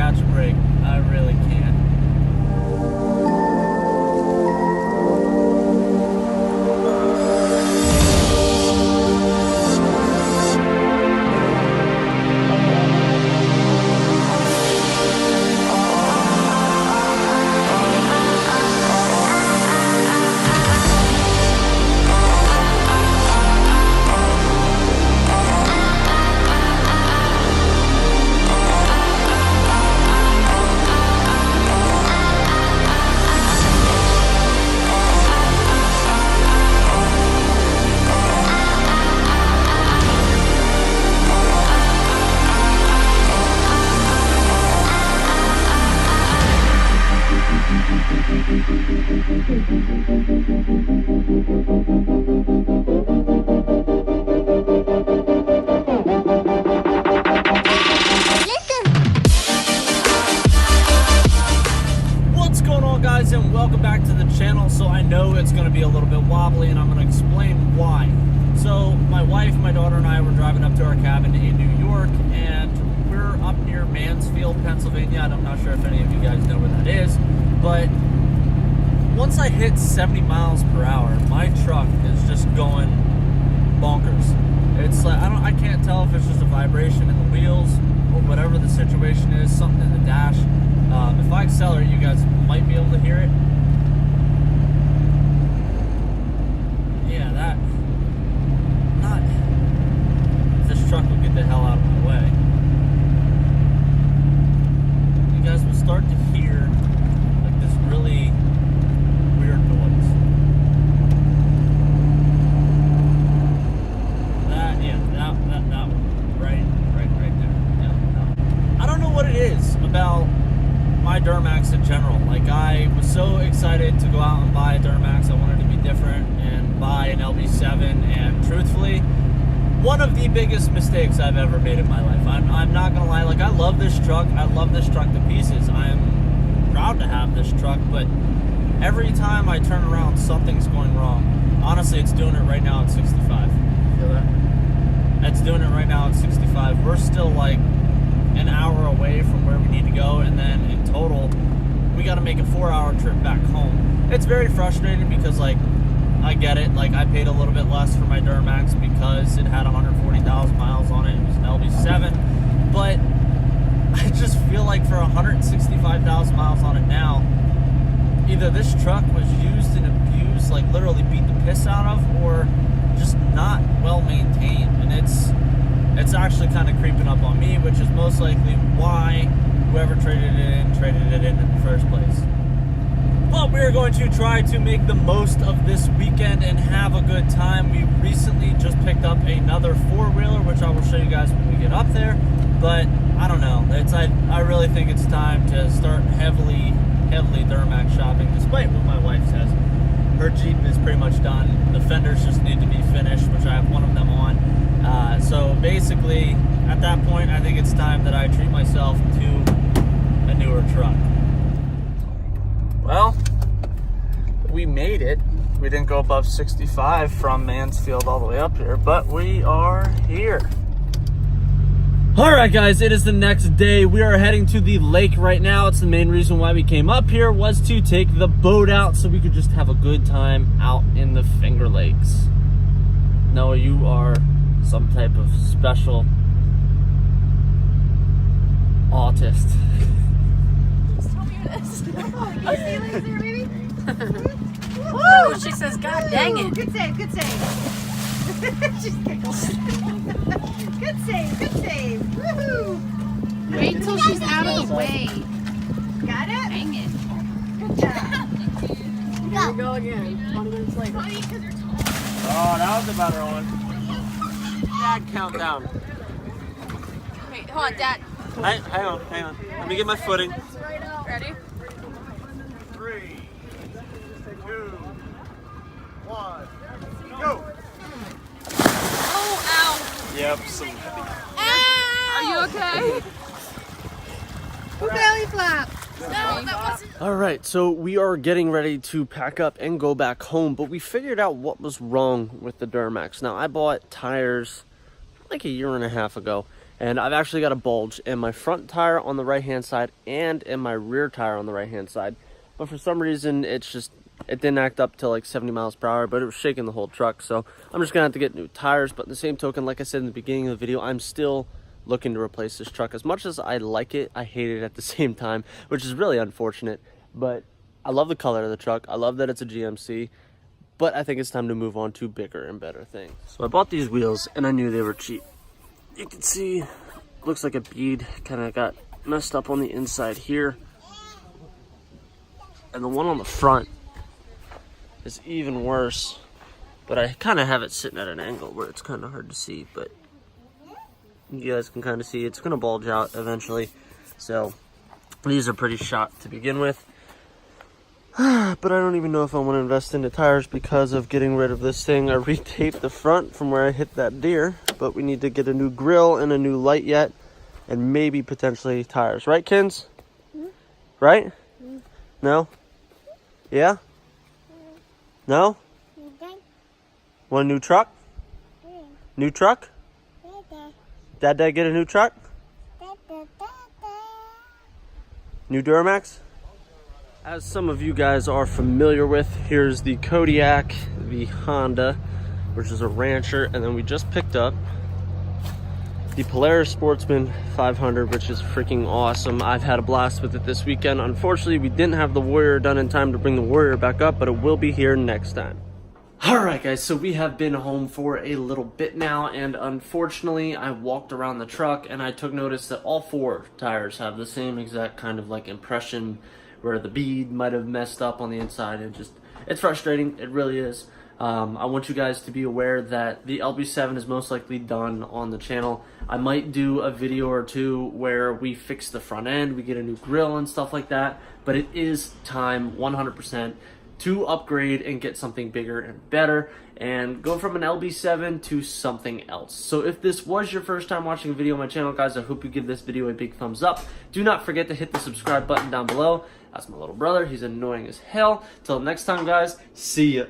catch a break. I really can't. What's going on, guys, and welcome back to the channel. So I know it's going to be a little bit wobbly, and I'm going to explain why. So my wife, my daughter, and I were driving up to our cabin in New York, and we're up near Mansfield, Pennsylvania. I'm not sure if any of you guys know where that is, but once I hit 70 miles per hour, my truck is just going bonkers. It's like, I can't tell if it's just a vibration in the wheels or whatever the situation is, something in the dash. If I accelerate, you guys might be able to hear it. Yeah, that, not, this truck will get the hell out of my way. You guys will start to hear like this really weird noise. That, yeah, that one, right there. Yeah, I don't know what it is about my Duramax in general. Like, I was so excited to go out and buy a Duramax. I wanted to be different and buy an LB7, and truthfully, one of the biggest mistakes I've ever made in my life. I'm not gonna lie, like, I love this truck. I love this truck to pieces. I'm proud to have this truck, but every time I turn around, something's going wrong. Honestly, it's doing it right now at 65. Feel that? It's doing it right now at 65. We're still like an hour away from where we need to go, and then in total we got to make a 4-hour trip back home. It's very frustrating because, like, I get it, like, I paid a little bit less for my Duramax because it had 140,000 miles on it. It was an LB7, but I just feel like for 165,000 miles on it now, either this truck was used and abused, like literally beat the piss out of, or just not well maintained. And it's actually kind of creeping up on me, which is most likely why whoever traded it in the first place. But we're going to try to make the most of this weekend and have a good time. We recently just picked up another four-wheeler, which I will show you guys when we get up there. But I don't know. I really think it's time to start heavily Duramax shopping, despite what my wife says. Her Jeep is pretty much done. The fenders just need to be finished, which I have one of them on. So basically, at that point, I think it's time that I treat myself to a newer truck. Well, we made it. We didn't go above 65 from Mansfield all the way up here, but we are here. All right, guys, it is the next day. We are heading to the lake right now. It's the main reason why we came up here, was to take the boat out so we could just have a good time out in the Finger Lakes. Noah, you are some type of special autist. Just tell me what it is. Can you see laser, baby? Woo! She says, God dang it. Good save, good save. She's giggling. Good save, good save. Woohoo! Wait till she's out of the way. Got it? Dang it. Good job. Here we go again. 20 minutes later. Oh, that was a better one. Dad, countdown. Wait, hold on, Dad. Hang on. Let me get my footing. Ready? 3, 2, 1, go. Oh, ow. Yep. Are you okay? Who belly flap? No, that wasn't. All right, so we are getting ready to pack up and go back home, but we figured out what was wrong with the Duramax. Now, I bought tires like a year and a half ago, And I've actually got a bulge in my front tire on the right hand side and in my rear tire on the right hand side. But for some reason, it didn't act up till like 70 miles per hour, but it was shaking the whole truck. So I'm just gonna have to get new tires. But in the same token, like I said in the beginning of the video, I'm still looking to replace this truck. As much as I like it, I hate it at the same time, which is really unfortunate. But I love the color of the truck. I love that it's a GMC, but I think it's time to move on to bigger and better things. So I bought these wheels and I knew they were cheap. You can see, looks like a bead kind of got messed up on the inside here. And the one on the front is even worse, but I kind of have it sitting at an angle where it's kind of hard to see, but you guys can kind of see it's going to bulge out eventually. So these are pretty shot to begin with. But I don't even know if I want to invest into tires because of getting rid of this thing. I retaped the front from where I hit that deer, but we need to get a new grill and a new light yet, and maybe potentially tires. Right, Kins? Right? No? Yeah? No? Want a new truck? New truck? Dad get a new truck? New Duramax? As some of you guys are familiar with, here's the Kodiak, the Honda, which is a Rancher, and then we just picked up the Polaris Sportsman 500, which is freaking awesome. I've had a blast with it this weekend. Unfortunately, we didn't have the Warrior done in time to bring the Warrior back up, but it will be here next time. Alright guys, so we have been home for a little bit now, and unfortunately I walked around the truck and I took notice that all 4 tires have the same exact kind of like impression where the bead might have messed up on the inside. It's frustrating, it really is. I want you guys to be aware that the LB7 is most likely done on the channel. I might do a video or two where we fix the front end, we get a new grill and stuff like that, but it is time 100% to upgrade and get something bigger and better and go from an LB7 to something else. So if this was your first time watching a video on my channel, guys, I hope you give this video a big thumbs up. Do not forget to hit the subscribe button down below. That's my little brother. He's annoying as hell. Till next time, guys, see ya.